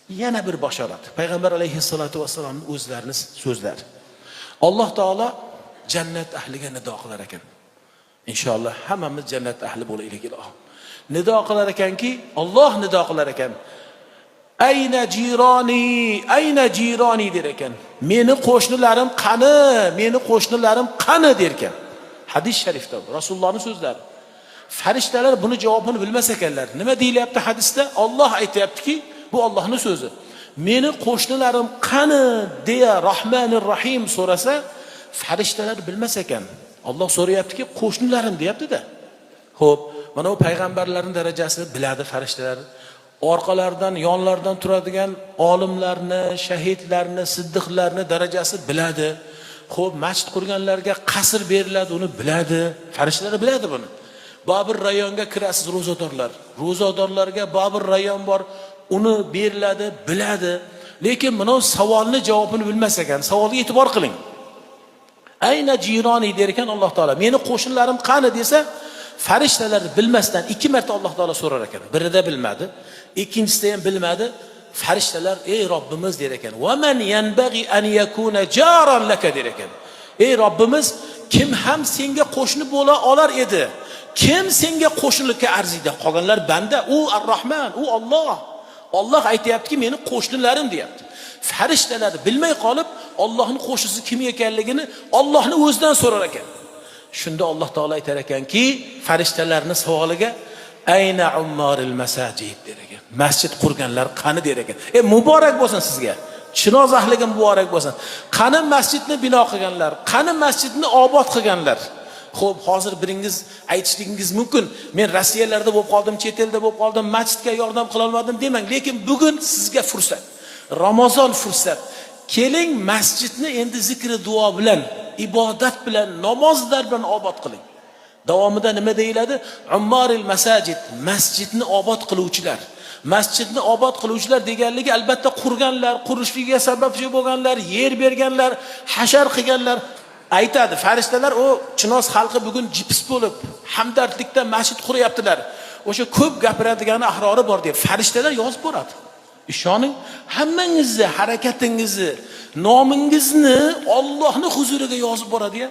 yana bir bashorat. Payg'ambar alayhissalatu vassalomning o'zlarining so'zlari. Alloh taolo jannat ahliga nido qilar ekan. Inshaalloh hammamiz jannat ahli bo'laylik ilohim. Nido qilar ekanki, Alloh nido qilar ekan. Ayna jironi der ekan. Meni qo'shnilarim qani? Meni qo'shnilarim qani der ekan. Hadis sharifda Rasulullohning so'zlari. Farishtalar buni javobini bilmas ekanlar. Nima deyilyapti hadisda? Alloh aytayaptiki, bu Allohning so'zi. Meni qo'shnilarim qani deya Rahmanir Rahim so'rasa, farishtalar bilmas ekan. Alloh so'rayaptiki, qo'shnilarim deyapti-da. Xo'p, mana bu payg'ambarlarning darajasini biladi farishtalar. Orqalardan, yonlardan turadigan olimlarni, shahidlarni, siddiqlarni darajasi biladi. Xo'p, masjid qurganlarga qasr beriladi, uni biladi. Farishtalar biladi buni. Babir rayonga kirasiz ro'zadorlar. Ro'zadorlarga Babir rayon bor, uni beriladi, biladi. Lekin mana savolni javobini bilmas ekan. Savolga e'tibor qiling. Ayna jironi der ekan Alloh taolo. Meni qo'shnlarim qani desa, farishtalar bilmasdan 2 marta Alloh taolo so'rar ekan. Birida bilmadi, ikkinchisida ham bilmadi. Farishtalar ey Robbimiz der ekan. Va man yanbaghi an yakuna jaran laka der ekan. Ey Robbimiz, kim ham senga qo'shni bo'la olar edi? Kim senga qo'shnilikka arziydi? Qolganlar banda, u Ar-Rahman, u Alloh. Alloh aytayaptiki, meni qo'shnilarim deyapti. Farishtalar bilmay qolib, Allohning qo'shnisi kim ekanligini Allohning o'zidan so'rar ekan. Shunda Alloh taolo aytar ekanki, farishtalarning savoliga ayna ummaril masajid der ekan. Masjid qurganlar qani der ekan. Muborak bo'lsin sizga. Chinoz ahliga muborak bo'lsin. Qani masjidni bino qilganlar, qani masjidni obod qilganlar. Xo'p, hozir biringiz aytishligingiz mumkin. Men Rossiyalarda bo'lib qoldim, chet elda bo'lib qoldim, masjidga yordam qila olmadim demang. Lekin bugun sizga fursat. Ramazon fursat. Keling masjidni endi zikri duo bilan, ibodat bilan, namozlar bilan obod qiling. Davomida nima deyiladi? Ummaril masajid, masjidni obod qiluvchilar. Masjidni obod qiluvchilar deganligi albatta qurganlar, qurishligiga sababchi bo'lganlar, yer berganlar, hashar qilganlar. Aytadi farishtalar, o Chinoz xalqi bugun jipis bo'lib, hamdardlikdan masjid quryaptilar. O'sha ko'p gapiradigan ahrori bor deb farishtalar yozib boradi. Ishoning, hammangizni harakatingizni, nomingizni Allohning huzuriga yozib boradi-ya.